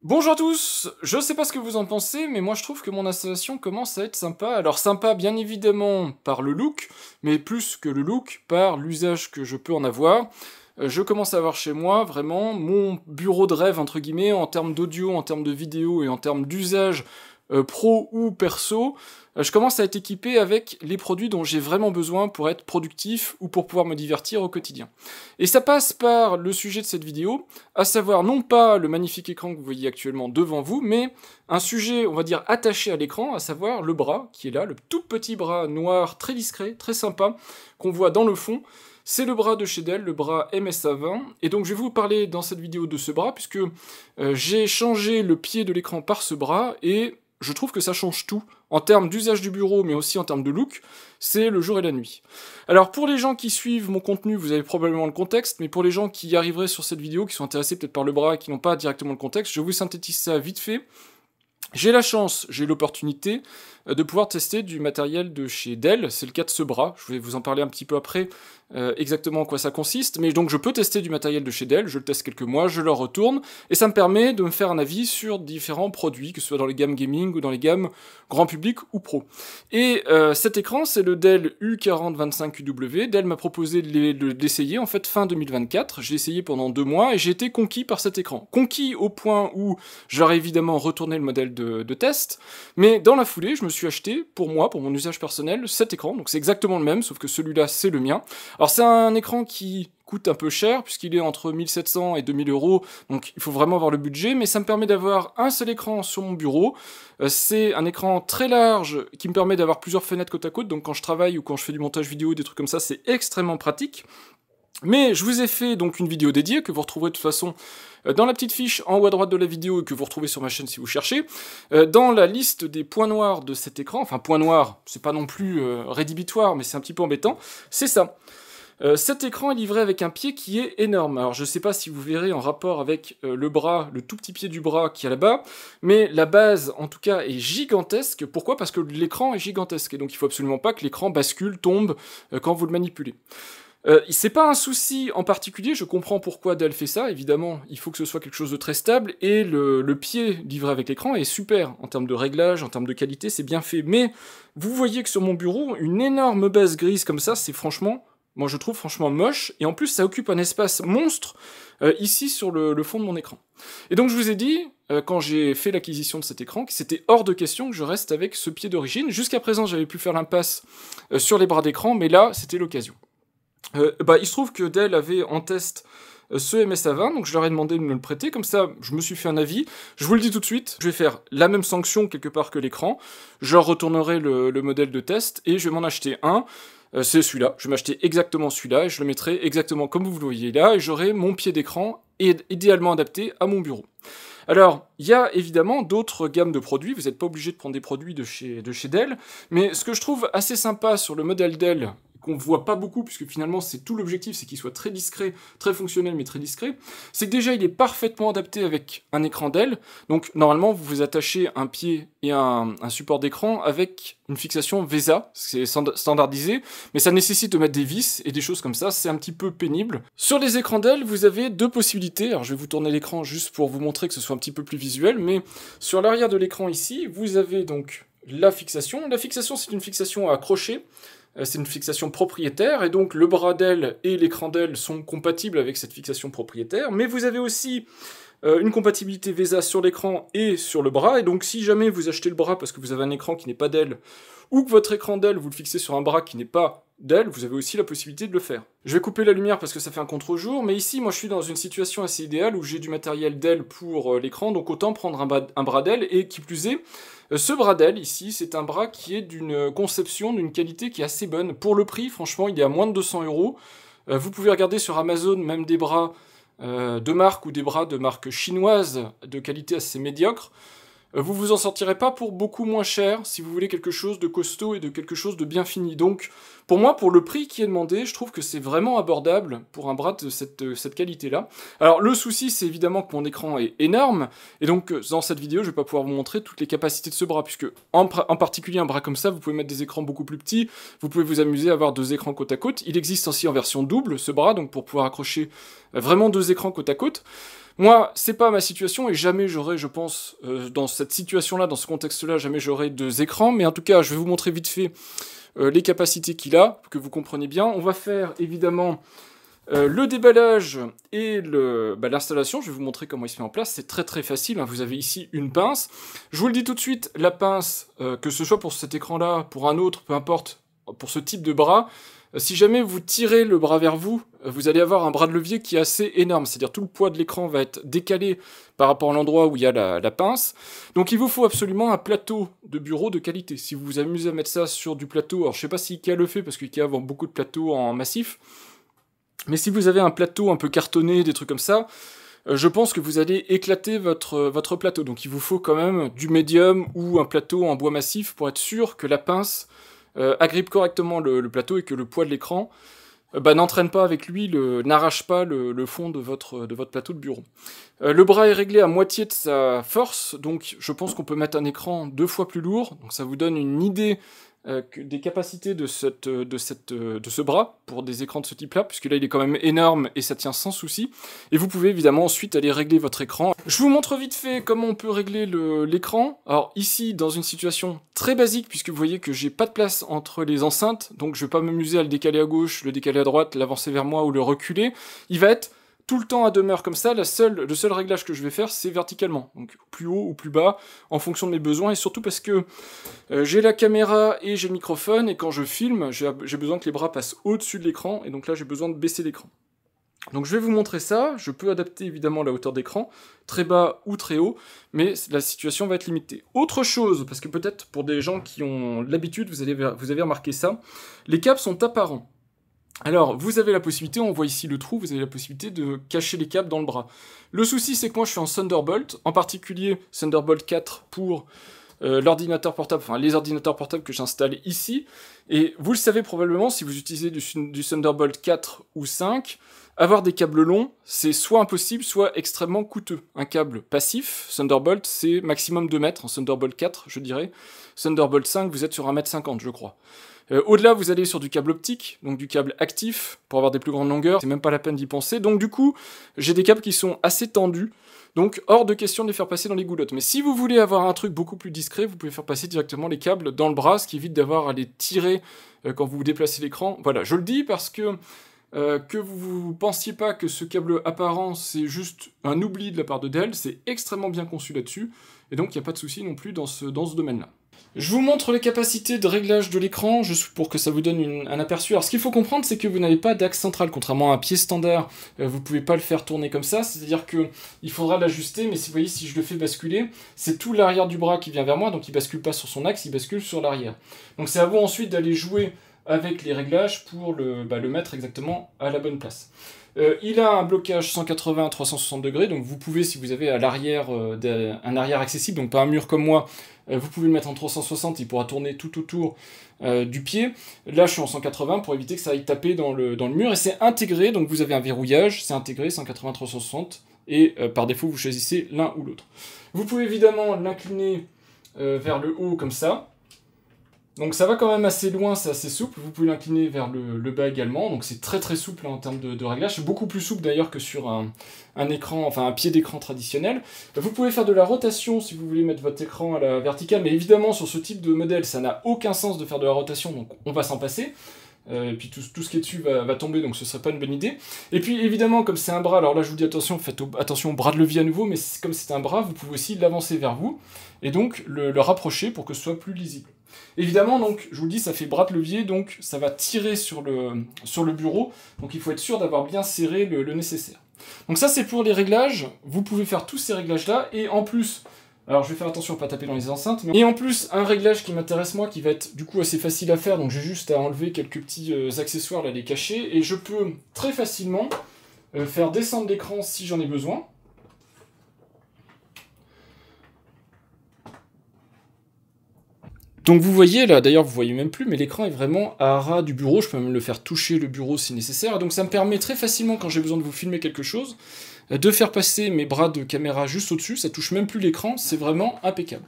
Bonjour à tous, je sais pas ce que vous en pensez, mais moi je trouve que mon installation commence à être sympa. Alors sympa bien évidemment par le look, mais plus que le look, par l'usage que je peux en avoir. Je commence à avoir chez moi vraiment mon bureau de rêve entre guillemets en termes d'audio, en termes de vidéo et en termes d'usage pro ou perso. Je commence à être équipé avec les produits dont j'ai vraiment besoin pour être productif ou pour pouvoir me divertir au quotidien. Et ça passe par le sujet de cette vidéo, à savoir non pas le magnifique écran que vous voyez actuellement devant vous, mais un sujet, on va dire, attaché à l'écran, à savoir le bras, qui est là, le tout petit bras noir, très discret, très sympa, qu'on voit dans le fond. C'est le bras de chez Dell, le bras MSA20, et donc je vais vous parler dans cette vidéo de ce bras, puisque j'ai changé le pied de l'écran par ce bras, et je trouve que ça change tout, en termes d'usage du bureau, mais aussi en termes de look, c'est le jour et la nuit. Alors pour les gens qui suivent mon contenu, vous avez probablement le contexte, mais pour les gens qui arriveraient sur cette vidéo, qui sont intéressés peut-être par le bras et qui n'ont pas directement le contexte, je vous synthétise ça vite fait. J'ai la chance, j'ai l'opportunité de pouvoir tester du matériel de chez Dell, c'est le cas de ce bras, je vais vous en parler un petit peu après exactement en quoi ça consiste, mais donc je peux tester du matériel de chez Dell, je le teste quelques mois, je le retourne, et ça me permet de me faire un avis sur différents produits, que ce soit dans les gammes gaming ou dans les gammes grand public ou pro. Et cet écran, c'est le Dell U4025UW, Dell m'a proposé de l'essayer en fait fin 2024, j'ai essayé pendant 2 mois et j'ai été conquis par cet écran. Conquis au point où j'aurais évidemment retourné le modèle de test, mais dans la foulée, je me suis acheté, pour moi, pour mon usage personnel, cet écran, donc c'est exactement le même, sauf que celui-là, c'est le mien. Alors c'est un écran qui coûte un peu cher, puisqu'il est entre 1700 et 2000 euros, donc il faut vraiment avoir le budget, mais ça me permet d'avoir un seul écran sur mon bureau. C'est un écran très large qui me permet d'avoir plusieurs fenêtres côte à côte, donc quand je travaille ou quand je fais du montage vidéo, des trucs comme ça, c'est extrêmement pratique. Mais je vous ai fait donc une vidéo dédiée que vous retrouverez de toute façon dans la petite fiche en haut à droite de la vidéo et que vous retrouvez sur ma chaîne si vous cherchez. Dans la liste des points noirs de cet écran, enfin points noirs, c'est pas non plus rédhibitoire, mais c'est un petit peu embêtant, c'est ça. Cet écran est livré avec un pied qui est énorme. Alors je sais pas si vous verrez en rapport avec le bras, le tout petit pied du bras qui est là-bas, mais la base en tout cas est gigantesque. Pourquoi? Parce que l'écran est gigantesque et donc il faut absolument pas que l'écran bascule, tombe quand vous le manipulez. C'est pas un souci en particulier, je comprends pourquoi Dell fait ça, évidemment, il faut que ce soit quelque chose de très stable, et le pied livré avec l'écran est super, en termes de réglage, en termes de qualité, c'est bien fait, mais vous voyez que sur mon bureau, une énorme base grise comme ça, c'est franchement, moi je trouve franchement moche, et en plus ça occupe un espace monstre, ici sur le fond de mon écran. Et donc je vous ai dit, quand j'ai fait l'acquisition de cet écran, que c'était hors de question que je reste avec ce pied d'origine, jusqu'à présent j'avais pu faire l'impasse sur les bras d'écran, mais là c'était l'occasion. Il se trouve que Dell avait en test ce MSA20, donc je leur ai demandé de me le prêter, comme ça je me suis fait un avis. Je vous le dis tout de suite, je vais faire la même sanction quelque part que l'écran, je leur retournerai le modèle de test et je vais m'en acheter un. C'est celui-là, je vais m'acheter exactement celui-là et je le mettrai exactement comme vous le voyez là et j'aurai mon pied d'écran idéalement adapté à mon bureau. Alors, il y a évidemment d'autres gammes de produits, vous n'êtes pas obligé de prendre des produits de chez Dell, mais ce que je trouve assez sympa sur le modèle Dell, qu'on voit pas beaucoup, puisque finalement c'est tout l'objectif, c'est qu'il soit très discret, très fonctionnel, mais très discret, c'est que déjà il est parfaitement adapté avec un écran Dell, donc normalement vous vous attachez un pied et un support d'écran avec une fixation VESA, c'est standardisé, mais ça nécessite de mettre des vis et des choses comme ça, c'est un petit peu pénible. Sur les écrans Dell, vous avez deux possibilités, alors je vais vous tourner l'écran juste pour vous montrer que ce soit un petit peu plus visuel, mais sur l'arrière de l'écran ici, vous avez donc la fixation c'est une fixation à crochet, c'est une fixation propriétaire, et donc le bras Dell et l'écran Dell sont compatibles avec cette fixation propriétaire, mais vous avez aussi une compatibilité VESA sur l'écran et sur le bras, et donc si jamais vous achetez le bras parce que vous avez un écran qui n'est pas Dell, ou que votre écran Dell vous le fixez sur un bras qui n'est pas Dell, vous avez aussi la possibilité de le faire. Je vais couper la lumière parce que ça fait un contre-jour, mais ici moi je suis dans une situation assez idéale où j'ai du matériel Dell pour l'écran, donc autant prendre un bras Dell, et qui plus est, ce bras Dell ici, c'est un bras qui est d'une conception, d'une qualité qui est assez bonne. Pour le prix, franchement, il est à moins de 200 euros. Vous pouvez regarder sur Amazon même des bras de marque ou des bras de marque chinoise de qualité assez médiocre. Vous vous en sortirez pas pour beaucoup moins cher si vous voulez quelque chose de costaud et de quelque chose de bien fini. Donc, pour moi, pour le prix qui est demandé, je trouve que c'est vraiment abordable pour un bras de cette qualité-là. Alors le souci, c'est évidemment que mon écran est énorme, et donc dans cette vidéo, je vais pas pouvoir vous montrer toutes les capacités de ce bras, puisque en particulier un bras comme ça, vous pouvez mettre des écrans beaucoup plus petits, vous pouvez vous amuser à avoir 2 écrans côte à côte. Il existe aussi en version double, ce bras, donc pour pouvoir accrocher vraiment 2 écrans côte à côte. Moi, c'est pas ma situation, et jamais j'aurai, je pense, dans cette situation-là, dans ce contexte-là, jamais j'aurai 2 écrans, mais en tout cas, je vais vous montrer vite fait les capacités qu'il a, que vous compreniez bien. On va faire, évidemment, le déballage et l'installation. Je vais vous montrer comment il se met en place, c'est très très facile, hein. Vous avez ici une pince. Je vous le dis tout de suite, la pince, que ce soit pour cet écran-là, pour un autre, peu importe, pour ce type de bras, si jamais vous tirez le bras vers vous, vous allez avoir un bras de levier qui est assez énorme, c'est-à-dire tout le poids de l'écran va être décalé par rapport à l'endroit où il y a la pince. Donc il vous faut absolument un plateau de bureau de qualité. Si vous vous amusez à mettre ça sur du plateau, alors je sais pas si Ikea le fait, parce qu'Ikea vend beaucoup de plateaux en massif, mais si vous avez un plateau un peu cartonné, des trucs comme ça, je pense que vous allez éclater votre plateau. Donc il vous faut quand même du médium ou un plateau en bois massif pour être sûr que la pince agrippe correctement le plateau et que le poids de l'écran n'entraîne pas avec lui, n'arrache pas le fond de votre plateau de bureau. Le bras est réglé à moitié de sa force, donc je pense qu'on peut mettre un écran 2 fois plus lourd, donc ça vous donne une idée des capacités de ce bras pour des écrans de ce type-là, puisque là il est quand même énorme et ça tient sans souci. Et vous pouvez évidemment ensuite aller régler votre écran. Je vous montre vite fait comment on peut régler l'écran. Alors ici, dans une situation très basique, puisque vous voyez que j'ai pas de place entre les enceintes, donc je vais pas m'amuser à le décaler à gauche, le décaler à droite, l'avancer vers moi ou le reculer. Il va être tout le temps à demeure comme ça. Le seul réglage que je vais faire, c'est verticalement, donc plus haut ou plus bas, en fonction de mes besoins, et surtout parce que j'ai la caméra et j'ai le microphone, et quand je filme, j'ai besoin que les bras passent au-dessus de l'écran, et donc là j'ai besoin de baisser l'écran. Donc je vais vous montrer ça, je peux adapter évidemment la hauteur d'écran, très bas ou très haut, mais la situation va être limitée. Autre chose, parce que peut-être pour des gens qui ont l'habitude, vous avez remarqué ça, les câbles sont apparents. Alors, vous avez la possibilité, on voit ici le trou, vous avez la possibilité de cacher les câbles dans le bras. Le souci, c'est que moi, je suis en Thunderbolt, en particulier Thunderbolt 4 pour l'ordinateur portable, enfin les ordinateurs portables que j'installe ici. Et vous le savez probablement, si vous utilisez du Thunderbolt 4 ou 5, avoir des câbles longs, c'est soit impossible, soit extrêmement coûteux. Un câble passif, Thunderbolt, c'est maximum 2 mètres, en Thunderbolt 4, je dirais. Thunderbolt 5, vous êtes sur 1,50 m, je crois. Au-delà, vous allez sur du câble optique, donc du câble actif, pour avoir des plus grandes longueurs, c'est même pas la peine d'y penser. Donc du coup, j'ai des câbles qui sont assez tendus, donc hors de question de les faire passer dans les goulottes. Mais si vous voulez avoir un truc beaucoup plus discret, vous pouvez faire passer directement les câbles dans le bras, ce qui évite d'avoir à les tirer quand vous déplacez l'écran. Voilà, je le dis parce que vous pensiez pas que ce câble apparent, c'est juste un oubli de la part de Dell, c'est extrêmement bien conçu là-dessus, et donc il n'y a pas de souci non plus dans ce domaine-là. Je vous montre les capacités de réglage de l'écran, juste pour que ça vous donne un aperçu. Alors ce qu'il faut comprendre, c'est que vous n'avez pas d'axe central, contrairement à un pied standard, vous ne pouvez pas le faire tourner comme ça, c'est-à-dire qu'il faudra l'ajuster, mais si vous voyez, si je le fais basculer, c'est tout l'arrière du bras qui vient vers moi, donc il ne bascule pas sur son axe, il bascule sur l'arrière. Donc c'est à vous ensuite d'aller jouer avec les réglages pour le mettre exactement à la bonne place. Il a un blocage 180 à 360 degrés, donc vous pouvez, si vous avez à l'arrière un arrière accessible, donc pas un mur comme moi, vous pouvez le mettre en 360, il pourra tourner tout autour du pied. Là je suis en 180 pour éviter que ça aille taper dans le mur, et c'est intégré, donc vous avez un verrouillage, c'est intégré 180-360, et par défaut vous choisissez l'un ou l'autre. Vous pouvez évidemment l'incliner vers le haut comme ça. Donc ça va quand même assez loin, c'est assez souple, vous pouvez l'incliner vers le bas également, donc c'est très très souple en termes de réglage, c'est beaucoup plus souple d'ailleurs que sur un écran, enfin un pied d'écran traditionnel. Vous pouvez faire de la rotation si vous voulez mettre votre écran à la verticale, mais évidemment sur ce type de modèle ça n'a aucun sens de faire de la rotation, donc on va s'en passer. Et puis tout ce qui est dessus va tomber, donc ce serait pas une bonne idée. Et puis évidemment, comme c'est un bras, alors là je vous dis attention, faites attention au bras de levier à nouveau, mais comme c'est un bras, vous pouvez aussi l'avancer vers vous, et donc le rapprocher pour que ce soit plus lisible. Évidemment, donc, je vous le dis, ça fait bras de levier, donc ça va tirer sur le bureau, donc il faut être sûr d'avoir bien serré le nécessaire. Donc ça c'est pour les réglages, vous pouvez faire tous ces réglages-là, et en plus, alors je vais faire attention à ne pas taper dans les enceintes, et en plus, un réglage qui m'intéresse moi, qui va être du coup assez facile à faire, donc j'ai juste à enlever quelques petits accessoires, là, les cacher, et je peux très facilement faire descendre l'écran si j'en ai besoin. Donc vous voyez là, d'ailleurs vous voyez même plus, mais l'écran est vraiment à ras du bureau, je peux même le faire toucher le bureau si nécessaire, et donc ça me permet très facilement quand j'ai besoin de vous filmer quelque chose, de faire passer mes bras de caméra juste au-dessus, ça touche même plus l'écran, c'est vraiment impeccable.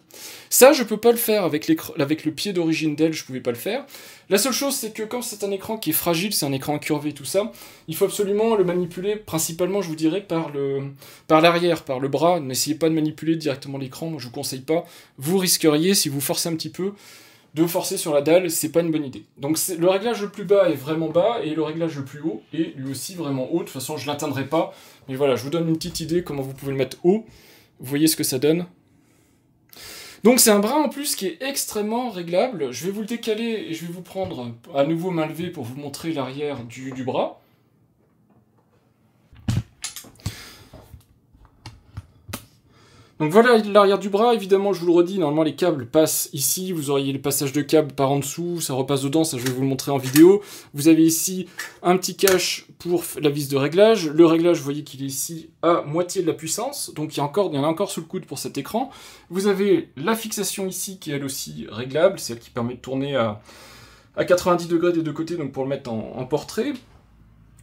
Ça, je peux pas le faire avec le pied d'origine d'Elle, je pouvais pas le faire. La seule chose, c'est que quand c'est un écran qui est fragile, c'est un écran incurvé, tout ça, il faut absolument le manipuler, principalement, je vous dirais, par l'arrière, par le bras. N'essayez pas de manipuler directement l'écran, moi je vous conseille pas. Vous risqueriez, si vous forcez un petit peu, de forcer sur la dalle, c'est pas une bonne idée. Donc le réglage le plus bas est vraiment bas, et le réglage le plus haut est lui aussi vraiment haut. De toute façon, je l'atteindrai pas, mais voilà, je vous donne une petite idée comment vous pouvez le mettre haut. Vous voyez ce que ça donne. Donc c'est un bras en plus qui est extrêmement réglable. Je vais vous le décaler et je vais vous prendre à nouveau main levée pour vous montrer l'arrière du bras. Donc voilà l'arrière du bras, évidemment je vous le redis, normalement les câbles passent ici, vous auriez les passages de câbles par en dessous, ça repasse dedans, ça je vais vous le montrer en vidéo. Vous avez ici un petit cache pour la vis de réglage, le réglage vous voyez qu'il est ici à moitié de la puissance, donc il y en a encore sous le coude pour cet écran. Vous avez la fixation ici qui est elle aussi réglable, c'est elle qui permet de tourner à 90 degrés des deux côtés, donc pour le mettre en portrait.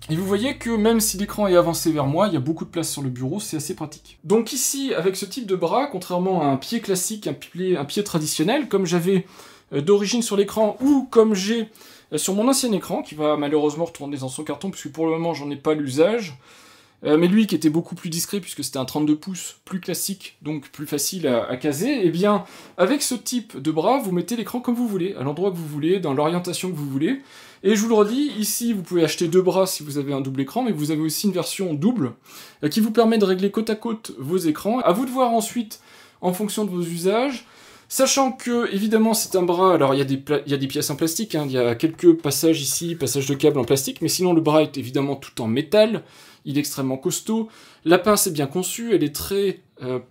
Et vous voyez que même si l'écran est avancé vers moi, il y a beaucoup de place sur le bureau, c'est assez pratique. Donc ici, avec ce type de bras, contrairement à un pied classique, un pied traditionnel, comme j'avais d'origine sur l'écran, ou comme j'ai sur mon ancien écran, qui va malheureusement retourner dans son carton, puisque pour le moment j'en ai pas l'usage, mais lui qui était beaucoup plus discret, puisque c'était un 32 pouces, plus classique, donc plus facile à caser, et bien avec ce type de bras, vous mettez l'écran comme vous voulez, à l'endroit que vous voulez, dans l'orientation que vous voulez. Et je vous le redis, ici vous pouvez acheter deux bras si vous avez un double écran, mais vous avez aussi une version double qui vous permet de régler côte à côte vos écrans. À vous de voir ensuite en fonction de vos usages, sachant que évidemment c'est un bras, alors il y a des pièces en plastique, hein, il y a quelques passages ici, passages de câbles en plastique, mais sinon le bras est évidemment tout en métal, il est extrêmement costaud, la pince est bien conçue, elle est très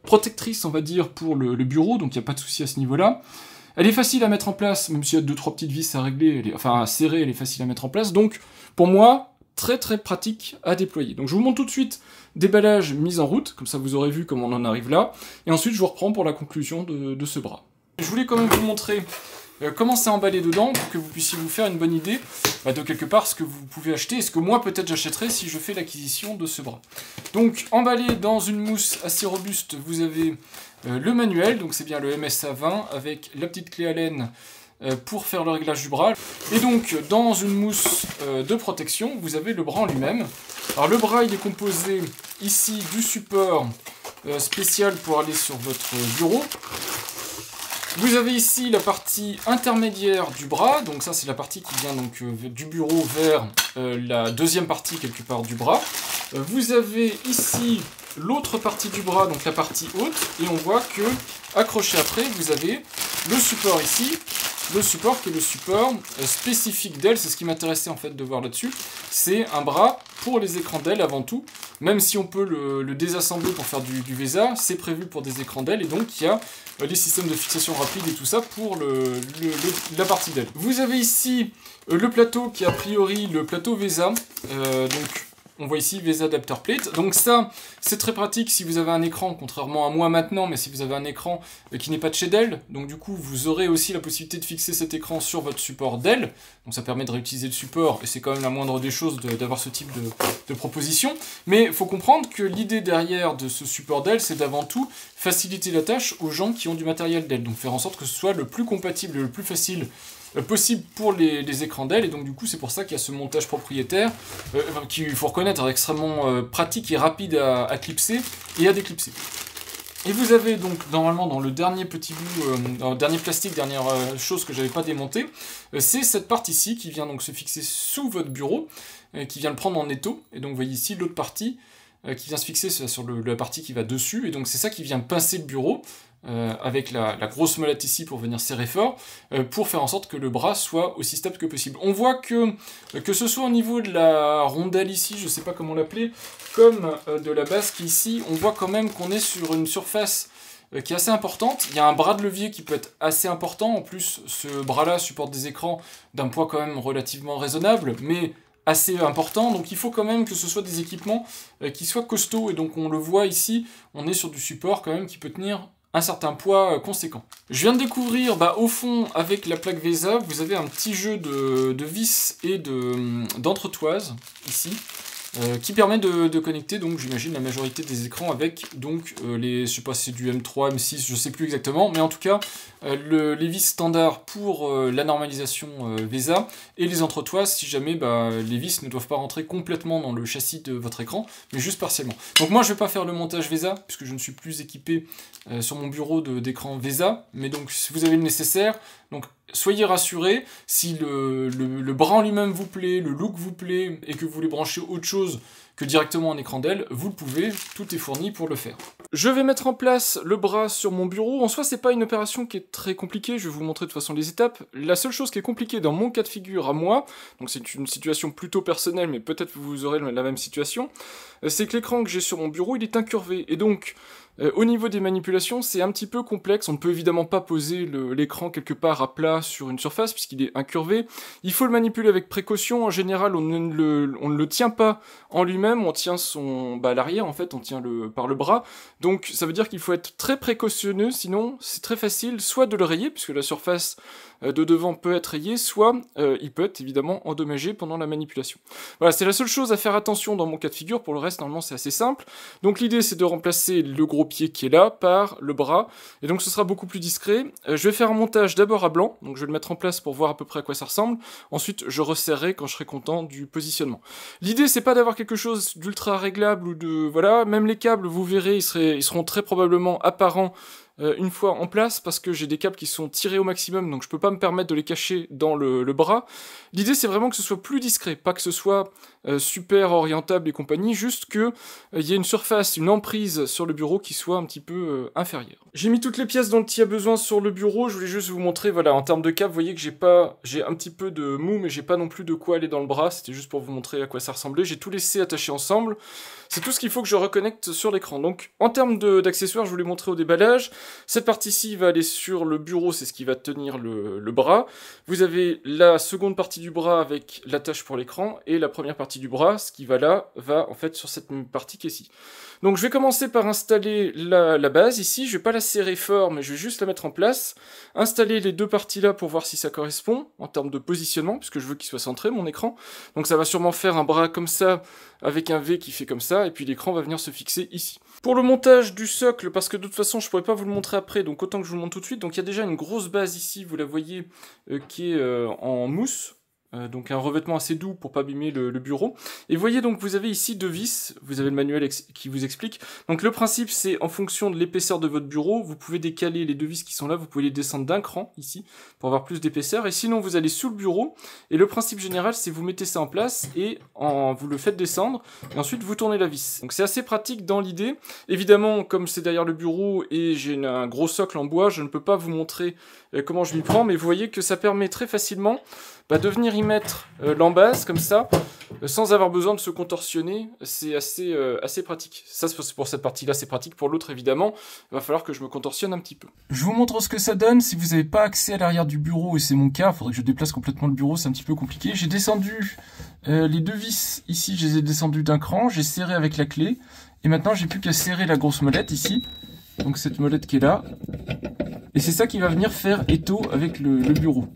protectrice on va dire pour le bureau, donc il n'y a pas de souci à ce niveau-là. Elle est facile à mettre en place, même s'il y a 2-3 petites vis à régler, à serrer, elle est facile à mettre en place. Donc, pour moi, très très pratique à déployer. Donc je vous montre tout de suite déballage mise en route, comme ça vous aurez vu comment on en arrive là. Et ensuite, je vous reprends pour la conclusion de ce bras. Je voulais quand même vous montrer comment c'est emballé dedans, pour que vous puissiez vous faire une bonne idée de quelque part ce que vous pouvez acheter, et ce que moi peut-être j'achèterais si je fais l'acquisition de ce bras. Donc, emballé dans une mousse assez robuste, vous avez le manuel, donc c'est bien le MSA 20, avec la petite clé Allen pour faire le réglage du bras. Et donc, dans une mousse de protection, vous avez le bras en lui-même. Alors le bras, il est composé ici du support spécial pour aller sur votre bureau. Vous avez ici la partie intermédiaire du bras, donc ça c'est la partie qui vient donc du bureau vers la deuxième partie quelque part du bras. Vous avez ici l'autre partie du bras, donc la partie haute, et on voit que accroché après, vous avez le support ici, le support qui est le support spécifique d'Elle, c'est ce qui m'intéressait en fait de voir là-dessus. C'est un bras pour les écrans d'Elle avant tout, même si on peut le désassembler pour faire du VESA, c'est prévu pour des écrans d'Elle, et donc il y a les systèmes de fixation rapide et tout ça pour la partie d'Elle. Vous avez ici le plateau qui est a priori le plateau VESA, donc on voit ici VESA Adapter Plate. Donc ça, c'est très pratique si vous avez un écran, contrairement à moi maintenant, mais si vous avez un écran qui n'est pas de chez Dell. Donc du coup, vous aurez aussi la possibilité de fixer cet écran sur votre support Dell. Donc ça permet de réutiliser le support, et c'est quand même la moindre des choses d'avoir ce type de proposition. Mais il faut comprendre que l'idée derrière de ce support Dell, c'est d'avant tout faciliter la tâche aux gens qui ont du matériel Dell. Donc faire en sorte que ce soit le plus compatible et le plus facile possible pour les écrans Dell, et donc du coup c'est pour ça qu'il y a ce montage propriétaire qui, il faut reconnaître, est extrêmement pratique et rapide à clipser et à déclipser. Et vous avez donc normalement dans le dernier petit bout, dernier plastique, dernière chose que j'avais pas démonté, c'est cette partie ici qui vient donc se fixer sous votre bureau, qui vient le prendre en étau, et donc vous voyez ici l'autre partie qui vient se fixer sur la partie qui va dessus, et donc c'est ça qui vient pincer le bureau, avec la grosse molette ici pour venir serrer fort, pour faire en sorte que le bras soit aussi stable que possible. On voit que ce soit au niveau de la rondelle ici, je sais pas comment l'appeler, comme de la base qui ici, on voit quand même qu'on est sur une surface qui est assez importante. Il y a un bras de levier qui peut être assez important, en plus ce bras-là supporte des écrans d'un poids quand même relativement raisonnable, mais assez important, donc il faut quand même que ce soit des équipements qui soient costauds, et donc on le voit ici, on est sur du support quand même qui peut tenir un certain poids conséquent. Je viens de découvrir, au fond, avec la plaque VESA, vous avez un petit jeu de vis et d'entretoises, ici, qui permet de connecter, donc j'imagine, la majorité des écrans avec, donc, je sais pas si c'est du M3, M6, je sais plus exactement, mais en tout cas, les vis standards pour la normalisation VESA, et les entretoises, si jamais les vis ne doivent pas rentrer complètement dans le châssis de votre écran, mais juste partiellement. Donc moi, je vais pas faire le montage VESA, puisque je ne suis plus équipé sur mon bureau d'écran VESA, mais donc, si vous avez le nécessaire, donc soyez rassurés, si le bras en lui-même vous plaît, le look vous plaît, et que vous voulez brancher autre chose que directement un écran d'elle, vous le pouvez, tout est fourni pour le faire. Je vais mettre en place le bras sur mon bureau. En soi, c'est pas une opération qui est très compliquée, je vais vous montrer de toute façon les étapes. La seule chose qui est compliquée dans mon cas de figure à moi, donc c'est une situation plutôt personnelle, mais peut-être que vous aurez la même situation, c'est que l'écran que j'ai sur mon bureau, il est incurvé, et donc, au niveau des manipulations, c'est un petit peu complexe. On ne peut évidemment pas poser l'écran quelque part à plat sur une surface, puisqu'il est incurvé. Il faut le manipuler avec précaution. En général, on ne le tient pas en lui-même, on tient l'arrière, en fait, on tient par le bras. Donc, ça veut dire qu'il faut être très précautionneux, sinon, c'est très facile, soit de le rayer, puisque la surface de devant peut être rayée, soit il peut être évidemment endommagé pendant la manipulation. Voilà, c'est la seule chose à faire attention dans mon cas de figure. Pour le reste, normalement, c'est assez simple. Donc, l'idée, c'est de remplacer le gros pied qui est là par le bras, et donc ce sera beaucoup plus discret. Je vais faire un montage d'abord à blanc, donc je vais le mettre en place pour voir à peu près à quoi ça ressemble. Ensuite, je resserrerai quand je serai content du positionnement. L'idée, c'est pas d'avoir quelque chose d'ultra réglable ou voilà, même les câbles, vous verrez, ils seront très probablement apparents une fois en place, parce que j'ai des câbles qui sont tirés au maximum, donc je peux pas me permettre de les cacher dans le bras. L'idée, c'est vraiment que ce soit plus discret, pas que ce soit super orientable et compagnie, juste que y ait une surface, une emprise sur le bureau qui soit un petit peu inférieure. J'ai mis toutes les pièces dont il y a besoin sur le bureau. Je voulais juste vous montrer, voilà, en termes de câbles, vous voyez que j'ai un petit peu de mou, mais j'ai pas non plus de quoi aller dans le bras. C'était juste pour vous montrer à quoi ça ressemblait. J'ai tout laissé attaché ensemble. C'est tout ce qu'il faut que je reconnecte sur l'écran. Donc, en termes d'accessoires, je vous l'ai montré au déballage. Cette partie-ci va aller sur le bureau, c'est ce qui va tenir le bras. Vous avez la seconde partie du bras avec l'attache pour l'écran, et la première partie du bras, ce qui va en fait sur cette partie qui est ici. Donc je vais commencer par installer la base ici. Je vais pas la serrer fort, mais je vais juste la mettre en place. Installer les deux parties là pour voir si ça correspond en termes de positionnement, puisque je veux qu'il soit centré mon écran. Donc ça va sûrement faire un bras comme ça, avec un V qui fait comme ça, et puis l'écran va venir se fixer ici. Pour le montage du socle, parce que de toute façon je pourrais pas vous le montrer après, donc autant que je vous le montre tout de suite. Donc il y a déjà une grosse base ici, vous la voyez, qui est en mousse. Donc un revêtement assez doux pour pas abîmer le bureau. Et vous voyez donc vous avez ici deux vis, vous avez le manuel qui vous explique. Donc le principe c'est en fonction de l'épaisseur de votre bureau, vous pouvez décaler les deux vis qui sont là, vous pouvez les descendre d'un cran ici pour avoir plus d'épaisseur. Et sinon vous allez sous le bureau et le principe général c'est vous mettez ça en place et vous le faites descendre et ensuite vous tournez la vis. Donc c'est assez pratique dans l'idée. Évidemment comme c'est derrière le bureau et j'ai un gros socle en bois, je ne peux pas vous montrer comment je m'y prends, mais vous voyez que ça permet très facilement de venir y mettre l'embase comme ça, sans avoir besoin de se contorsionner. C'est assez pratique. Ça, pour cette partie-là, c'est pratique. Pour l'autre, évidemment, il va falloir que je me contorsionne un petit peu. Je vous montre ce que ça donne si vous n'avez pas accès à l'arrière du bureau, et c'est mon cas. Il faudrait que je déplace complètement le bureau, c'est un petit peu compliqué. J'ai descendu les deux vis ici, je les ai descendues d'un cran, j'ai serré avec la clé, et maintenant j'ai plus qu'à serrer la grosse molette ici. Donc cette molette qui est là. Et c'est ça qui va venir faire étau avec le bureau.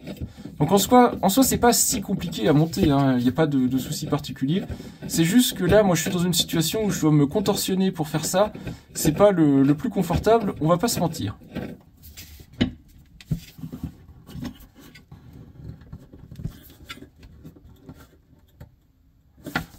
Donc en soi c'est pas si compliqué à monter, hein. Il n'y a pas de souci particulier. C'est juste que là, moi je suis dans une situation où je dois me contorsionner pour faire ça. C'est pas le plus confortable, on va pas se mentir.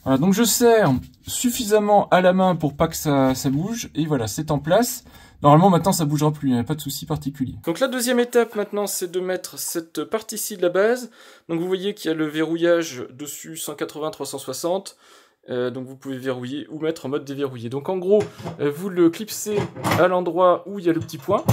Voilà, donc je serre suffisamment à la main pour pas que ça bouge. Et voilà, c'est en place. Normalement, maintenant, ça bougera plus, il n'y a pas de souci particulier. Donc la deuxième étape, maintenant, c'est de mettre cette partie-ci de la base. Donc vous voyez qu'il y a le verrouillage dessus, 180-360. Donc vous pouvez verrouiller ou mettre en mode déverrouillé. Donc en gros, vous le clipsez à l'endroit où il y a le petit point.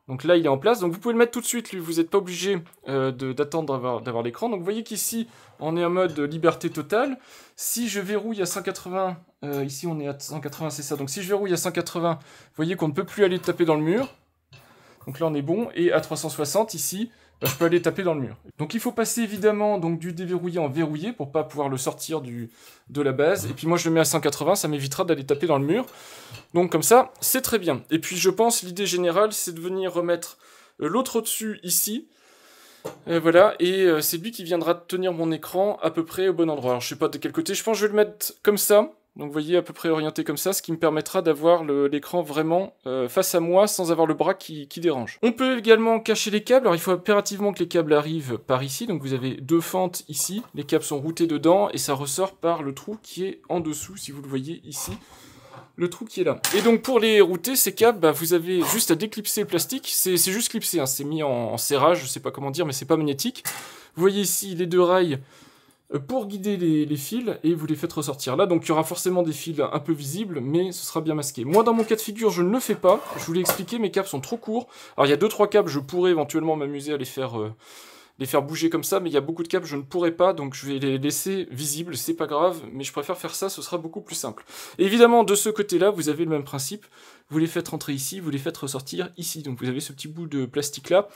Donc là, il est en place. Donc vous pouvez le mettre tout de suite, lui. Vous n'êtes pas obligé d'attendre d'avoir l'écran. Donc vous voyez qu'ici, on est en mode liberté totale. Si je verrouille à 180, ici on est à 180, c'est ça. Donc si je verrouille à 180, vous voyez qu'on ne peut plus aller taper dans le mur. Donc là, on est bon. Et à 360, ici, je peux aller taper dans le mur. Donc il faut passer évidemment donc, du déverrouillé en verrouillé pour pas pouvoir le sortir de la base. Et puis moi je le mets à 180, ça m'évitera d'aller taper dans le mur. Donc comme ça, c'est très bien. Et puis je pense, l'idée générale, c'est de venir remettre l'autre au-dessus ici. Voilà, et c'est lui qui viendra tenir mon écran à peu près au bon endroit. Alors je sais pas de quel côté, je pense que je vais le mettre comme ça. Donc vous voyez, à peu près orienté comme ça, ce qui me permettra d'avoir l'écran vraiment face à moi sans avoir le bras qui dérange. On peut également cacher les câbles. Alors il faut impérativement que les câbles arrivent par ici. Donc vous avez deux fentes ici, les câbles sont routés dedans et ça ressort par le trou qui est en dessous, si vous le voyez ici. Le trou qui est là. Et donc pour les router, ces câbles, bah, vous avez juste à déclipser le plastique. C'est juste clipsé, hein. C'est mis en serrage, je sais pas comment dire, mais c'est pas magnétique. Vous voyez ici les deux rails pour guider les fils, et vous les faites ressortir là. Donc il y aura forcément des fils un peu visibles, mais ce sera bien masqué. Moi dans mon cas de figure, je ne le fais pas. Je vous l'ai expliqué, mes câbles sont trop courts. Alors il y a 2-3 câbles, je pourrais éventuellement m'amuser à les faire bouger comme ça, mais il y a beaucoup de câbles, je ne pourrais pas, donc je vais les laisser visibles, c'est pas grave, mais je préfère faire ça, ce sera beaucoup plus simple. Et évidemment, de ce côté-là, vous avez le même principe, vous les faites rentrer ici, vous les faites ressortir ici, donc vous avez ce petit bout de plastique-là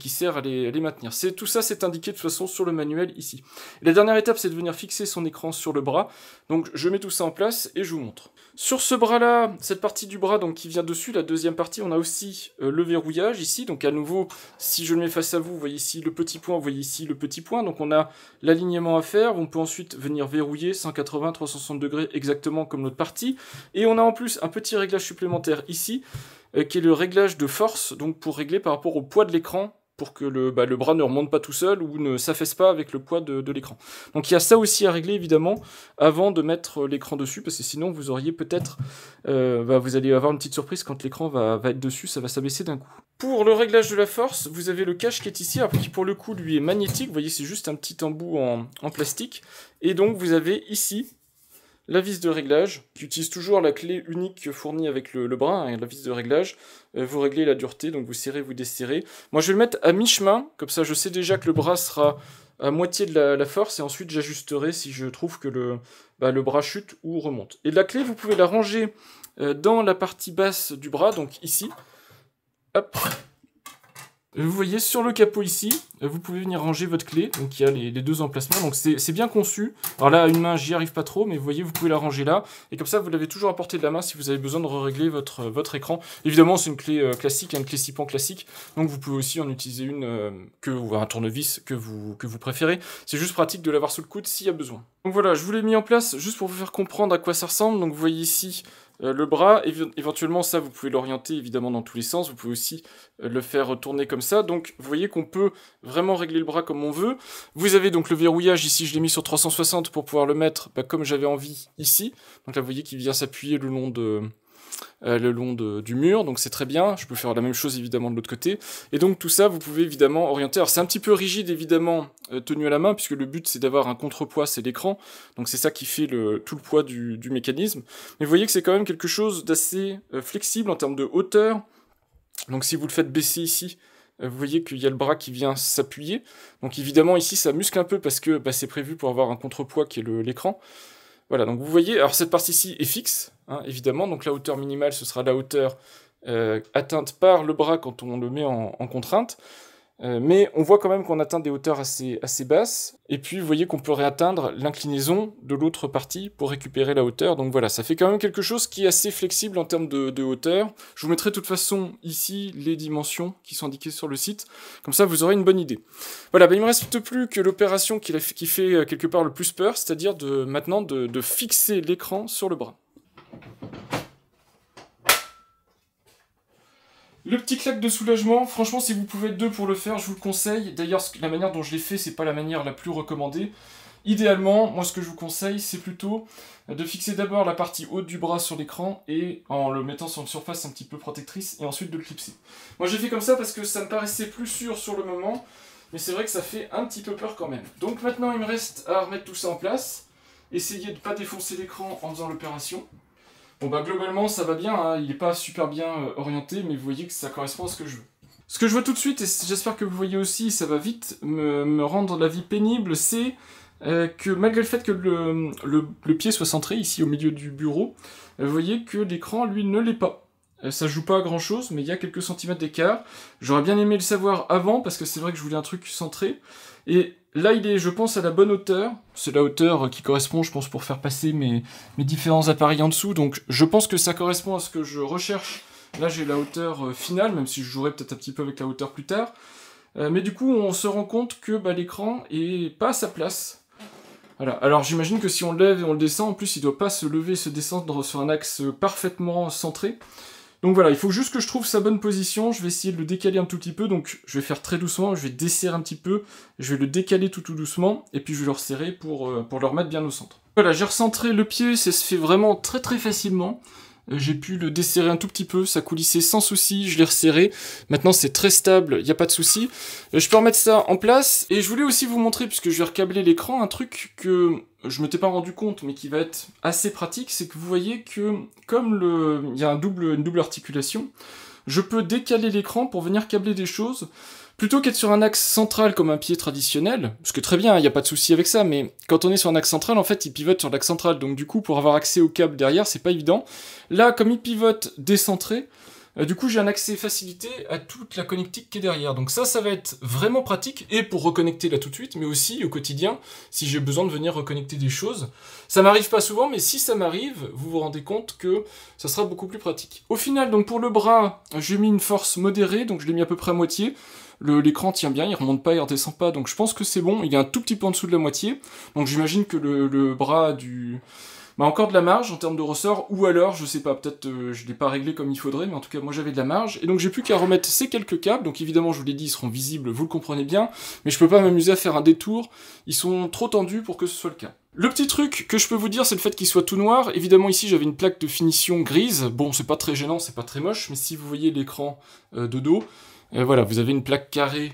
qui sert à les maintenir. Tout ça, c'est indiqué de toute façon sur le manuel ici. Et la dernière étape, c'est de venir fixer son écran sur le bras, donc je mets tout ça en place et je vous montre. Sur ce bras-là, cette partie du bras donc, qui vient dessus, la deuxième partie, on a aussi le verrouillage ici, donc à nouveau, si je le mets face à vous, vous voyez ici le petit point, vous voyez ici le petit point, donc on a l'alignement à faire, on peut ensuite venir verrouiller 180, 360 degrés exactement comme notre partie, et on a en plus un petit réglage supplémentaire ici, qui est le réglage de force, donc pour régler par rapport au poids de l'écran, pour que le bras ne remonte pas tout seul ou ne s'affaisse pas avec le poids de l'écran. Donc il y a ça aussi à régler évidemment avant de mettre l'écran dessus, parce que sinon vous auriez peut-être, vous allez avoir une petite surprise quand l'écran va être dessus, ça va s'abaisser d'un coup. Pour le réglage de la force, vous avez le cache qui est ici, alors qui pour le coup lui est magnétique, vous voyez c'est juste un petit embout en plastique, et donc vous avez ici la vis de réglage, qui utilise toujours la clé unique fournie avec le bras, hein, la vis de réglage. Vous réglez la dureté, donc vous serrez, vous desserrez. Moi je vais le mettre à mi-chemin, comme ça je sais déjà que le bras sera à moitié de la force, et ensuite j'ajusterai si je trouve que le bras chute ou remonte. Et la clé, vous pouvez la ranger dans la partie basse du bras, donc ici. Hop. Vous voyez sur le capot ici, vous pouvez venir ranger votre clé, donc il y a les deux emplacements, donc c'est bien conçu. Alors là, à une main, j'y arrive pas trop, mais vous voyez, vous pouvez la ranger là, et comme ça, vous l'avez toujours à portée de la main si vous avez besoin de régler votre écran. Évidemment, c'est une clé classique, une clé 6 pans classique, donc vous pouvez aussi en utiliser une, ou un tournevis que vous préférez. C'est juste pratique de l'avoir sous le coude s'il y a besoin. Donc voilà, je vous l'ai mis en place juste pour vous faire comprendre à quoi ça ressemble. Donc vous voyez ici le bras, éventuellement ça vous pouvez l'orienter évidemment dans tous les sens, vous pouvez aussi le faire tourner comme ça, donc vous voyez qu'on peut vraiment régler le bras comme on veut. Vous avez donc le verrouillage ici, je l'ai mis sur 360 pour pouvoir le mettre comme j'avais envie ici, donc là vous voyez qu'il vient s'appuyer le long du mur, donc c'est très bien. Je peux faire la même chose évidemment de l'autre côté, et donc tout ça vous pouvez évidemment orienter. Alors c'est un petit peu rigide évidemment tenu à la main, puisque le but c'est d'avoir un contrepoids, c'est l'écran, donc c'est ça qui fait tout le poids du mécanisme, mais vous voyez que c'est quand même quelque chose d'assez flexible en termes de hauteur. Donc si vous le faites baisser ici, vous voyez qu'il y a le bras qui vient s'appuyer, donc évidemment ici ça muscle un peu parce que c'est prévu pour avoir un contrepoids qui est l'écran. Voilà, donc vous voyez, alors cette partie-ci est fixe, hein, évidemment, donc la hauteur minimale, ce sera la hauteur atteinte par le bras quand on le met en contrainte, mais on voit quand même qu'on atteint des hauteurs assez basses, et puis vous voyez qu'on peut réatteindre l'inclinaison de l'autre partie pour récupérer la hauteur, donc voilà, ça fait quand même quelque chose qui est assez flexible en termes de hauteur. Je vous mettrai de toute façon ici les dimensions qui sont indiquées sur le site, comme ça vous aurez une bonne idée. Voilà, il ne me reste plus que l'opération qui fait quelque part le plus peur, c'est-à-dire maintenant de fixer l'écran sur le bras. Le petit claque de soulagement, franchement si vous pouvez être deux pour le faire, je vous le conseille. D'ailleurs la manière dont je l'ai fait, c'est pas la manière la plus recommandée. Idéalement, moi ce que je vous conseille, c'est plutôt de fixer d'abord la partie haute du bras sur l'écran et en le mettant sur une surface un petit peu protectrice et ensuite de le clipser. Moi j'ai fait comme ça parce que ça me paraissait plus sûr sur le moment, mais c'est vrai que ça fait un petit peu peur quand même. Donc maintenant il me reste à remettre tout ça en place, essayer de ne pas défoncer l'écran en faisant l'opération. Bon globalement ça va bien, hein, il n'est pas super bien orienté, mais vous voyez que ça correspond à ce que je veux. Ce que je vois tout de suite, et j'espère que vous voyez aussi, ça va vite me rendre la vie pénible, c'est que malgré le fait que le pied soit centré ici au milieu du bureau, vous voyez que l'écran lui ne l'est pas. Ça joue pas à grand chose, mais il y a quelques centimètres d'écart. J'aurais bien aimé le savoir avant, parce que c'est vrai que je voulais un truc centré. Et là, il est, je pense, à la bonne hauteur. C'est la hauteur qui correspond, je pense, pour faire passer mes différents appareils en dessous. Donc, je pense que ça correspond à ce que je recherche. Là, j'ai la hauteur finale, même si je jouerai peut-être un petit peu avec la hauteur plus tard. Mais du coup, on se rend compte que l'écran est pas à sa place. Voilà. Alors, j'imagine que si on le lève et on le descend, en plus, il doit pas se lever et se descendre sur un axe parfaitement centré. Donc voilà, il faut juste que je trouve sa bonne position, je vais essayer de le décaler un tout petit peu, donc je vais faire très doucement, je vais desserrer un petit peu, je vais le décaler tout doucement, et puis je vais le resserrer pour le remettre bien au centre. Voilà, j'ai recentré le pied, ça se fait vraiment très facilement. J'ai pu le desserrer un tout petit peu, ça coulissait sans souci, je l'ai resserré. Maintenant c'est très stable, il n'y a pas de souci. Je peux remettre ça en place. Et je voulais aussi vous montrer, puisque je vais recabler l'écran, un truc que je m'étais pas rendu compte, mais qui va être assez pratique, c'est que vous voyez que, comme il y a une double articulation, je peux décaler l'écran pour venir câbler des choses. Plutôt qu'être sur un axe central comme un pied traditionnel, parce que très bien, il n'y a pas de souci avec ça, mais quand on est sur un axe central, en fait, il pivote sur l'axe central, donc du coup, pour avoir accès au câble derrière, c'est pas évident. Là, comme il pivote décentré, du coup, j'ai un accès facilité à toute la connectique qui est derrière. Donc ça va être vraiment pratique, et pour reconnecter là tout de suite, mais aussi au quotidien, si j'ai besoin de venir reconnecter des choses. Ça m'arrive pas souvent, mais si ça m'arrive, vous vous rendez compte que ça sera beaucoup plus pratique. Au final, donc pour le bras, j'ai mis une force modérée, donc je l'ai mis à peu près à moitié. L'écran tient bien, il remonte pas, il redescend pas, donc je pense que c'est bon. Il est un tout petit peu en dessous de la moitié, donc j'imagine que le bras a encore de la marge en termes de ressort, ou alors, je sais pas, peut-être je l'ai pas réglé comme il faudrait, mais en tout cas moi j'avais de la marge, et donc j'ai plus qu'à remettre ces quelques câbles, donc évidemment je vous l'ai dit, ils seront visibles, vous le comprenez bien, mais je peux pas m'amuser à faire un détour, ils sont trop tendus pour que ce soit le cas. Le petit truc que je peux vous dire, c'est le fait qu'il soit tout noir. Évidemment ici j'avais une plaque de finition grise, bon c'est pas très gênant, c'est pas très moche, mais si vous voyez l'écran de dos, voilà, vous avez une plaque carrée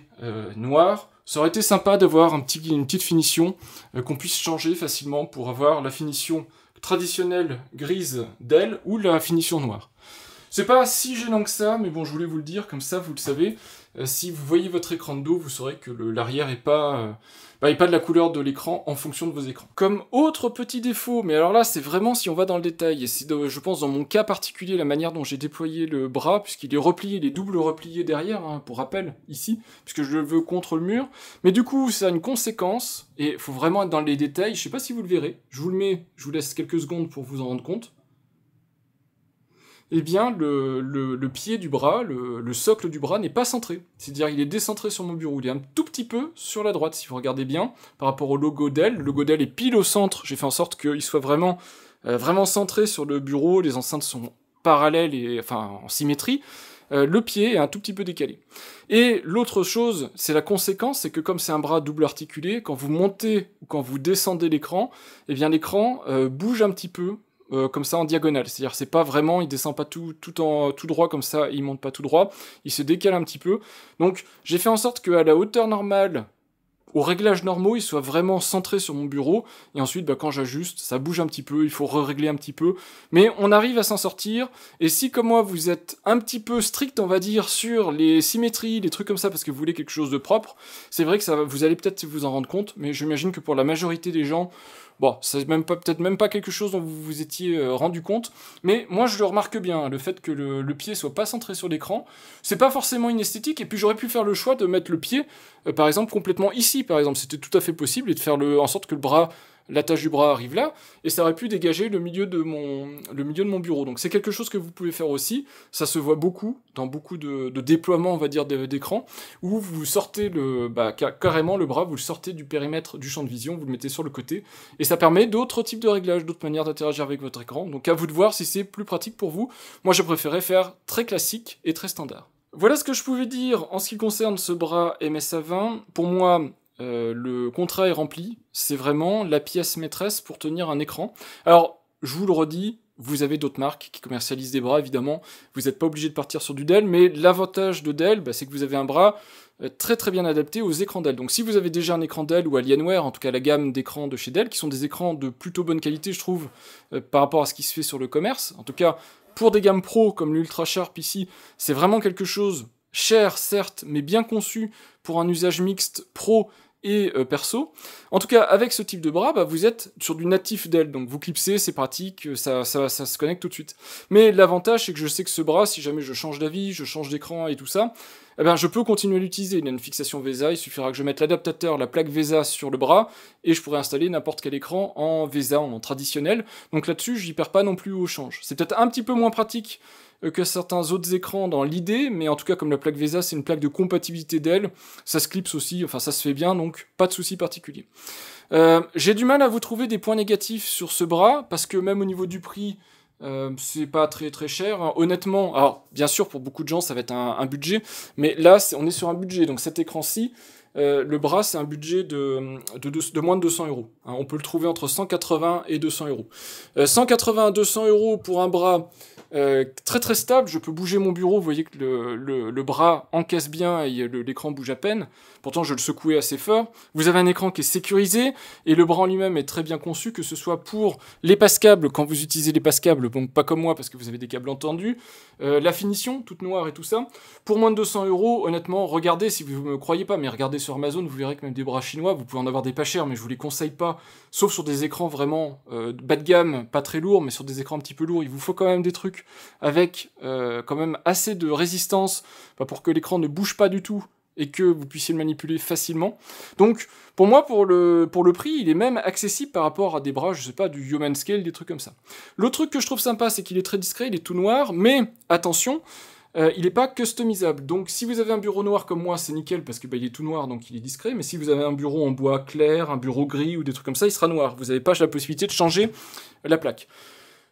noire. Ça aurait été sympa d'avoir une petite finition qu'on puisse changer facilement pour avoir la finition traditionnelle grise d'aile ou la finition noire. C'est pas si gênant que ça, mais bon, je voulais vous le dire, comme ça vous le savez. Si vous voyez votre écran de dos, vous saurez que l'arrière est pas de la couleur de l'écran en fonction de vos écrans. Comme autre petit défaut, mais alors là c'est vraiment si on va dans le détail, et c'est je pense dans mon cas particulier la manière dont j'ai déployé le bras, puisqu'il est replié, il est double replié derrière, hein, pour rappel, ici, puisque je le veux contre le mur, mais du coup ça a une conséquence, et il faut vraiment être dans les détails, je sais pas si vous le verrez, je vous le mets, je vous laisse quelques secondes pour vous en rendre compte. Eh bien, le pied du bras, le socle du bras n'est pas centré. C'est-à-dire, il est décentré sur mon bureau. Il est un tout petit peu sur la droite, si vous regardez bien, par rapport au logo Dell. Le logo Dell est pile au centre. J'ai fait en sorte qu'il soit vraiment centré sur le bureau. Les enceintes sont parallèles et en symétrie. Le pied est un tout petit peu décalé. Et l'autre chose, c'est la conséquence, c'est que comme c'est un bras double articulé, quand vous montez ou quand vous descendez l'écran, eh bien l'écran bouge un petit peu, comme ça en diagonale, c'est-à-dire c'est pas vraiment, il descend pas tout droit comme ça, il monte pas tout droit, il se décale un petit peu. Donc j'ai fait en sorte qu'à la hauteur normale, aux réglages normaux, il soit vraiment centré sur mon bureau, et ensuite quand j'ajuste, ça bouge un petit peu, il faut régler un petit peu, mais on arrive à s'en sortir, et si comme moi vous êtes un petit peu strict, on va dire, sur les symétries, les trucs comme ça, parce que vous voulez quelque chose de propre, c'est vrai que vous allez peut-être vous en rendre compte, mais j'imagine que pour la majorité des gens, bon, c'est peut-être même pas quelque chose dont vous vous étiez rendu compte, mais moi je le remarque bien, le fait que le pied soit pas centré sur l'écran, c'est pas forcément une esthétique, et puis j'aurais pu faire le choix de mettre le pied, par exemple, complètement ici, par exemple, c'était tout à fait possible, et de faire en sorte que l'attache du bras arrive là, et ça aurait pu dégager le milieu de mon bureau. Donc c'est quelque chose que vous pouvez faire aussi, ça se voit beaucoup, dans beaucoup de déploiements, on va dire, d'écran, où vous sortez carrément le bras, vous le sortez du périmètre du champ de vision, vous le mettez sur le côté, et ça permet d'autres types de réglages, d'autres manières d'interagir avec votre écran, donc à vous de voir si c'est plus pratique pour vous. Moi je préférais faire très classique et très standard. Voilà ce que je pouvais dire en ce qui concerne ce bras MSA20. Pour moi, le contrat est rempli, c'est vraiment la pièce maîtresse pour tenir un écran. Alors, je vous le redis, vous avez d'autres marques qui commercialisent des bras, évidemment, vous n'êtes pas obligé de partir sur du Dell, mais l'avantage de Dell, c'est que vous avez un bras très très bien adapté aux écrans Dell. Donc si vous avez déjà un écran Dell ou Alienware, en tout cas la gamme d'écrans de chez Dell, qui sont des écrans de plutôt bonne qualité, je trouve, par rapport à ce qui se fait sur le commerce, en tout cas, pour des gammes pro comme l'Ultra Sharp ici, c'est vraiment quelque chose cher, certes, mais bien conçu pour un usage mixte pro et perso. En tout cas, avec ce type de bras, bah, vous êtes sur du natif Dell, donc vous clipsez, c'est pratique, ça se connecte tout de suite. Mais l'avantage, c'est que je sais que ce bras, si jamais je change d'avis, je change d'écran et tout ça, eh ben, je peux continuer à l'utiliser. Il a une fixation VESA, il suffira que je mette l'adaptateur, la plaque VESA sur le bras, et je pourrais installer n'importe quel écran en VESA, en traditionnel. Donc là-dessus, j'y perds pas non plus au change. C'est peut-être un petit peu moins pratique que certains autres écrans dans l'idée, mais en tout cas, comme la plaque VESA, c'est une plaque de compatibilité Dell, ça se clipse aussi, enfin ça se fait bien, donc pas de souci particulier. J'ai du mal à vous trouver des points négatifs sur ce bras, parce que même au niveau du prix, c'est pas très très cher, hein. Honnêtement, alors bien sûr pour beaucoup de gens ça va être un budget, mais là on est sur un budget, donc cet écran-ci, le bras c'est un budget de moins de 200 €. Hein, on peut le trouver entre 180 et 200 €. 180 à 200 € pour un bras très très stable, je peux bouger mon bureau, vous voyez que le bras encaisse bien et l'écran bouge à peine, pourtant je le secouais assez fort. Vous avez un écran qui est sécurisé, et le bras en lui-même est très bien conçu, que ce soit pour les passes-câbles, quand vous utilisez les passes-câbles, donc pas comme moi parce que vous avez des câbles entendus, la finition, toute noire et tout ça. Pour moins de 200 €, honnêtement, regardez, si vous ne me croyez pas, mais regardez sur Amazon, vous verrez que même des bras chinois, vous pouvez en avoir des pas chers, mais je vous les conseille pas, sauf sur des écrans vraiment bas de gamme, pas très lourds, mais sur des écrans un petit peu lourds, il vous faut quand même des trucs avec quand même assez de résistance pour que l'écran ne bouge pas du tout et que vous puissiez le manipuler facilement. Donc, pour moi, pour le prix, il est même accessible par rapport à des bras, je sais pas, du Human Scale, des trucs comme ça. L'autre truc que je trouve sympa, c'est qu'il est très discret, il est tout noir, mais attention, il n'est pas customisable. Donc, si vous avez un bureau noir comme moi, c'est nickel, parce que il est tout noir, donc il est discret, mais si vous avez un bureau en bois clair, un bureau gris, ou des trucs comme ça, il sera noir. Vous n'avez pas la possibilité de changer la plaque.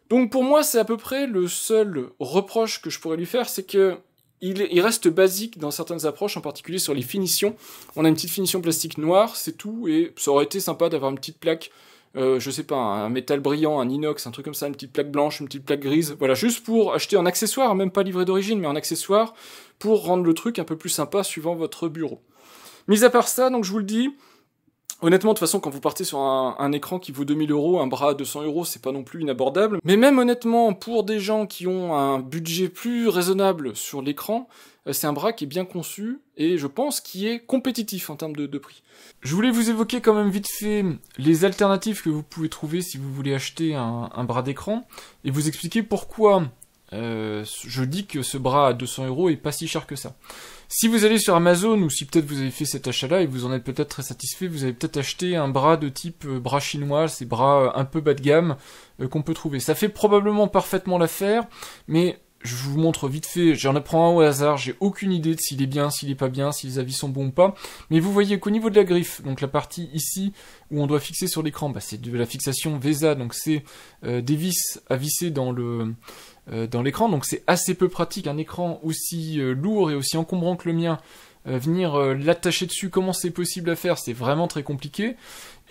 Donc pour moi, c'est à peu près le seul reproche que je pourrais lui faire, c'est que il reste basique dans certaines approches, en particulier sur les finitions. On a une petite finition plastique noire, c'est tout, et ça aurait été sympa d'avoir une petite plaque, je sais pas, un métal brillant, un inox, un truc comme ça, une petite plaque blanche, une petite plaque grise, voilà, juste pour acheter un accessoire, même pas livré d'origine, mais un accessoire, pour rendre le truc un peu plus sympa suivant votre bureau. Mis à part ça, donc je vous le dis, honnêtement, de toute façon, quand vous partez sur un écran qui vaut 2000 €, un bras à 200 €, c'est pas non plus inabordable. Mais même honnêtement, pour des gens qui ont un budget plus raisonnable sur l'écran, c'est un bras qui est bien conçu, et je pense qui est compétitif en termes de prix. Je voulais vous évoquer quand même vite fait les alternatives que vous pouvez trouver si vous voulez acheter un bras d'écran, et vous expliquer pourquoi je dis que ce bras à 200 € est pas si cher que ça. Si vous allez sur Amazon, ou si peut-être vous avez fait cet achat-là et vous en êtes peut-être très satisfait, vous avez peut-être acheté un bras de type bras chinois, ces bras un peu bas de gamme qu'on peut trouver. Ça fait probablement parfaitement l'affaire, mais je vous montre vite fait, j'en apprends un au hasard, j'ai aucune idée de s'il est bien, s'il est pas bien, si les avis sont bons ou pas, mais vous voyez qu'au niveau de la griffe, donc la partie ici où on doit fixer sur l'écran, c'est de la fixation VESA, donc c'est des vis à visser dans l'écran, donc c'est assez peu pratique, un écran aussi lourd et aussi encombrant que le mien, venir l'attacher dessus, comment c'est possible à faire, c'est vraiment très compliqué.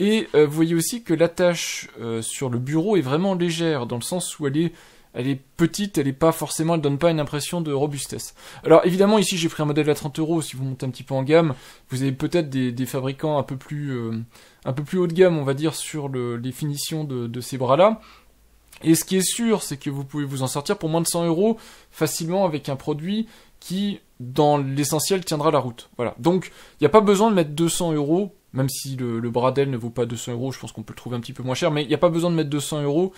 Et vous voyez aussi que l'attache sur le bureau est vraiment légère, dans le sens où elle est petite, elle donne pas une impression de robustesse. Alors évidemment ici j'ai pris un modèle à 30 €, si vous montez un petit peu en gamme, vous avez peut-être des fabricants un peu plus haut de gamme, on va dire, sur les finitions de ces bras-là. Et ce qui est sûr, c'est que vous pouvez vous en sortir pour moins de 100 € facilement avec un produit qui, dans l'essentiel, tiendra la route. Voilà. Donc, il n'y a pas besoin de mettre 200 €, même si le bras Dell ne vaut pas 200 €, je pense qu'on peut le trouver un petit peu moins cher, mais il n'y a pas besoin de mettre 200 €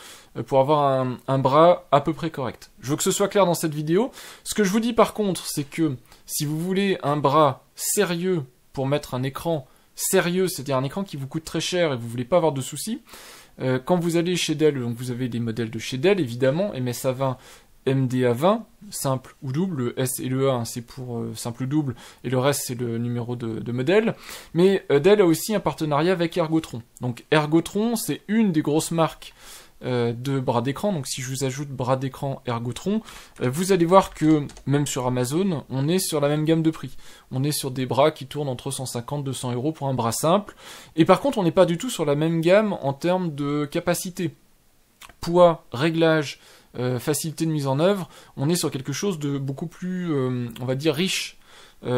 pour avoir un bras à peu près correct. Je veux que ce soit clair dans cette vidéo. Ce que je vous dis par contre, c'est que si vous voulez un bras sérieux pour mettre un écran sérieux, c'est-à-dire un écran qui vous coûte très cher et vous voulez pas avoir de soucis, quand vous allez chez Dell, donc vous avez des modèles de chez Dell, évidemment, MSA20, MDA20, simple ou double, le S et le A, c'est pour simple ou double, et le reste, c'est le numéro de modèle. Mais Dell a aussi un partenariat avec Ergotron. Donc Ergotron, c'est une des grosses marques de bras d'écran, donc si je vous ajoute bras d'écran Ergotron, vous allez voir que même sur Amazon, on est sur la même gamme de prix. On est sur des bras qui tournent entre 150 et 200 € pour un bras simple, et par contre on n'est pas du tout sur la même gamme en termes de capacité. Poids, réglage, facilité de mise en œuvre, on est sur quelque chose de beaucoup plus, on va dire, riche.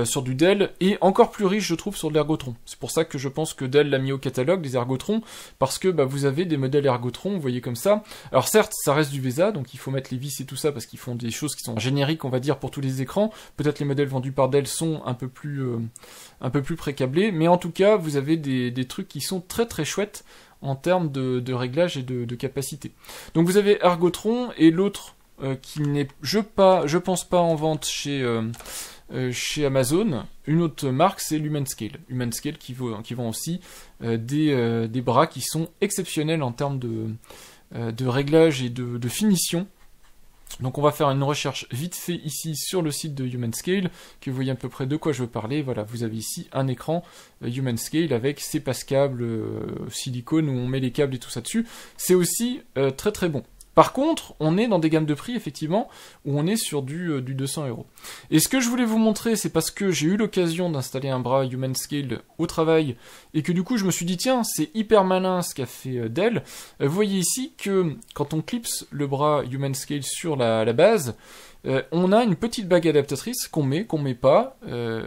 sur du Dell, et encore plus riche je trouve sur de l'Ergotron. C'est pour ça que je pense que Dell l'a mis au catalogue des Ergotrons, parce que vous avez des modèles Ergotron, vous voyez comme ça. Alors certes, ça reste du VESA, donc il faut mettre les vis et tout ça, parce qu'ils font des choses qui sont génériques, on va dire, pour tous les écrans. Peut-être les modèles vendus par Dell sont un peu plus pré-câblés, mais en tout cas, vous avez des trucs qui sont très très chouettes en termes de réglage et de capacité. Donc vous avez Ergotron, et l'autre qui n'est, je pense pas en vente chez Amazon, une autre marque, c'est l'Humanscale. Humanscale qui vend aussi des bras qui sont exceptionnels en termes de réglage et de finition. Donc on va faire une recherche vite fait ici sur le site de Humanscale, que vous voyez à peu près de quoi je veux parler. Voilà, vous avez ici un écran Humanscale avec ses passes-câbles silicone où on met les câbles et tout ça dessus. C'est aussi très très bon. Par contre, on est dans des gammes de prix, effectivement, où on est sur du 200 €. Et ce que je voulais vous montrer, c'est parce que j'ai eu l'occasion d'installer un bras Humanscale au travail, et que du coup, je me suis dit, tiens, c'est hyper malin ce qu'a fait Dell. Vous voyez ici que, quand on clipse le bras Humanscale sur la base, on a une petite bague adaptatrice qu'on met pas,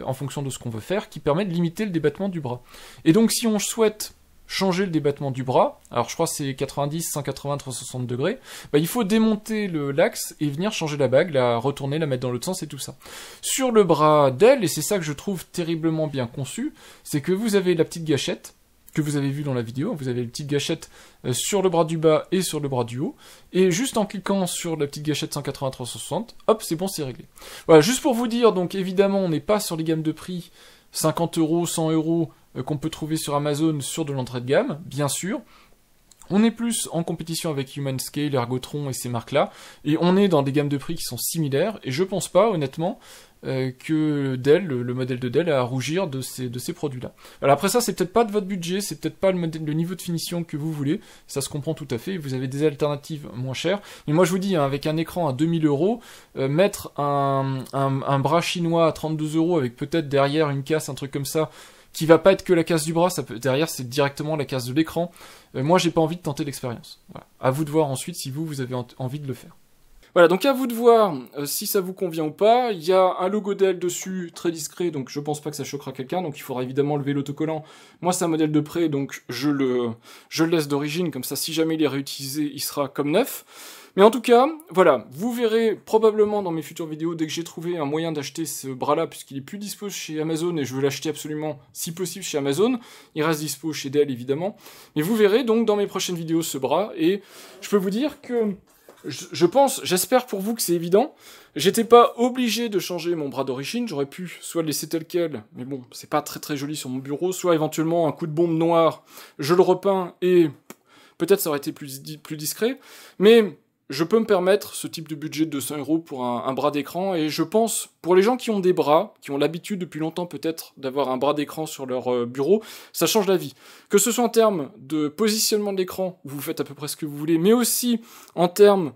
en fonction de ce qu'on veut faire, qui permet de limiter le débattement du bras. Et donc, si on souhaite changer le débattement du bras, alors je crois que c'est 90, 180, 360 degrés, il faut démonter l'axe et venir changer la bague, la retourner, la mettre dans l'autre sens et tout ça. Sur le bras Dell, et c'est ça que je trouve terriblement bien conçu, c'est que vous avez la petite gâchette, que vous avez vu dans la vidéo, vous avez une petite gâchette sur le bras du bas et sur le bras du haut, et juste en cliquant sur la petite gâchette 180-360, hop, c'est bon, c'est réglé. Voilà, juste pour vous dire, donc évidemment, on n'est pas sur les gammes de prix 50 €, 100 € qu'on peut trouver sur Amazon sur de l'entrée de gamme, bien sûr. On est plus en compétition avec Humanscale, Ergotron et ces marques-là, et on est dans des gammes de prix qui sont similaires, et je pense pas, honnêtement, que Dell, le modèle de Dell, a à rougir de ces produits-là. Alors après ça, c'est peut-être pas de votre budget, c'est peut-être pas le niveau de finition que vous voulez, ça se comprend tout à fait, vous avez des alternatives moins chères, mais moi je vous dis, hein, avec un écran à 2000 €, mettre un bras chinois à 32 € avec peut-être derrière une casse, un truc comme ça, qui va pas être que la casse du bras, derrière c'est directement la casse de l'écran. Moi j'ai pas envie de tenter l'expérience. Voilà. À vous de voir ensuite si vous avez envie de le faire. Voilà, donc à vous de voir si ça vous convient ou pas. Il y a un logo Dell dessus, très discret, donc je pense pas que ça choquera quelqu'un, donc il faudra évidemment lever l'autocollant. Moi c'est un modèle de prêt, donc je le laisse d'origine, comme ça si jamais il est réutilisé, il sera comme neuf. Mais en tout cas, voilà, vous verrez probablement dans mes futures vidéos, dès que j'ai trouvé un moyen d'acheter ce bras-là, puisqu'il est plus dispo chez Amazon, et je veux l'acheter absolument, si possible, chez Amazon. Il reste dispo chez Dell, évidemment. Mais vous verrez donc dans mes prochaines vidéos ce bras, et je peux vous dire que j'espère pour vous que c'est évident. J'étais pas obligé de changer mon bras d'origine, j'aurais pu soit le laisser tel quel, mais bon, c'est pas très très joli sur mon bureau, soit éventuellement un coup de bombe noir, je le repeins, et peut-être ça aurait été plus discret, mais je peux me permettre ce type de budget de 200 € pour un bras d'écran, et je pense, pour les gens qui ont des bras, qui ont l'habitude depuis longtemps peut-être d'avoir un bras d'écran sur leur bureau, ça change la vie. Que ce soit en termes de positionnement de l'écran, où vous faites à peu près ce que vous voulez, mais aussi en termes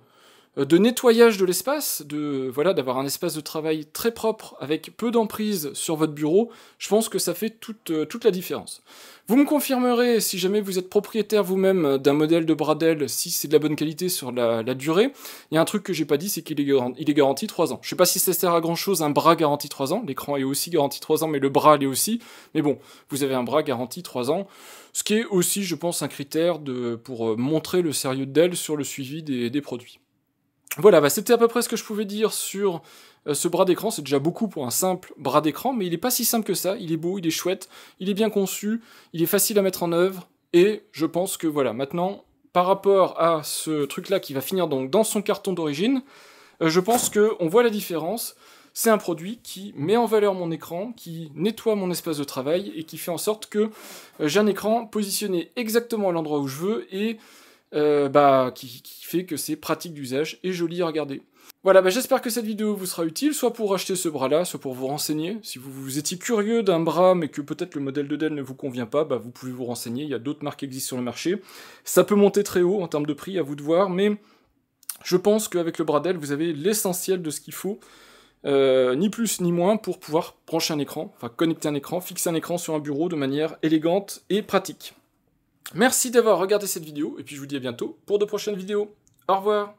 de nettoyage de l'espace, d'avoir un espace de travail très propre, avec peu d'emprise sur votre bureau, je pense que ça fait toute la différence. Vous me confirmerez, si jamais vous êtes propriétaire vous-même d'un modèle de bras Dell, si c'est de la bonne qualité sur la durée. Il y a un truc que j'ai pas dit, c'est qu'il est garanti 3 ans. Je sais pas si ça sert à grand chose, un bras garanti 3 ans, l'écran est aussi garanti 3 ans, mais le bras l'est aussi. Mais bon, vous avez un bras garanti 3 ans, ce qui est aussi, je pense, un critère pour montrer le sérieux de Dell sur le suivi des produits. Voilà, c'était à peu près ce que je pouvais dire sur ce bras d'écran. C'est déjà beaucoup pour un simple bras d'écran, mais il n'est pas si simple que ça. Il est beau, il est chouette, il est bien conçu, il est facile à mettre en œuvre, et je pense que voilà, maintenant, par rapport à ce truc-là qui va finir donc dans son carton d'origine, je pense qu'on voit la différence. C'est un produit qui met en valeur mon écran, qui nettoie mon espace de travail, et qui fait en sorte que j'ai un écran positionné exactement à l'endroit où je veux, et qui fait que c'est pratique d'usage et joli à regarder. Voilà, j'espère que cette vidéo vous sera utile, soit pour acheter ce bras-là, soit pour vous renseigner. Si vous étiez curieux d'un bras, mais que peut-être le modèle de Dell ne vous convient pas, vous pouvez vous renseigner, il y a d'autres marques qui existent sur le marché. Ça peut monter très haut en termes de prix, à vous de voir, mais je pense qu'avec le bras Dell, vous avez l'essentiel de ce qu'il faut, ni plus ni moins, pour pouvoir brancher un écran, enfin connecter un écran, fixer un écran sur un bureau de manière élégante et pratique. Merci d'avoir regardé cette vidéo, et puis je vous dis à bientôt pour de prochaines vidéos. Au revoir.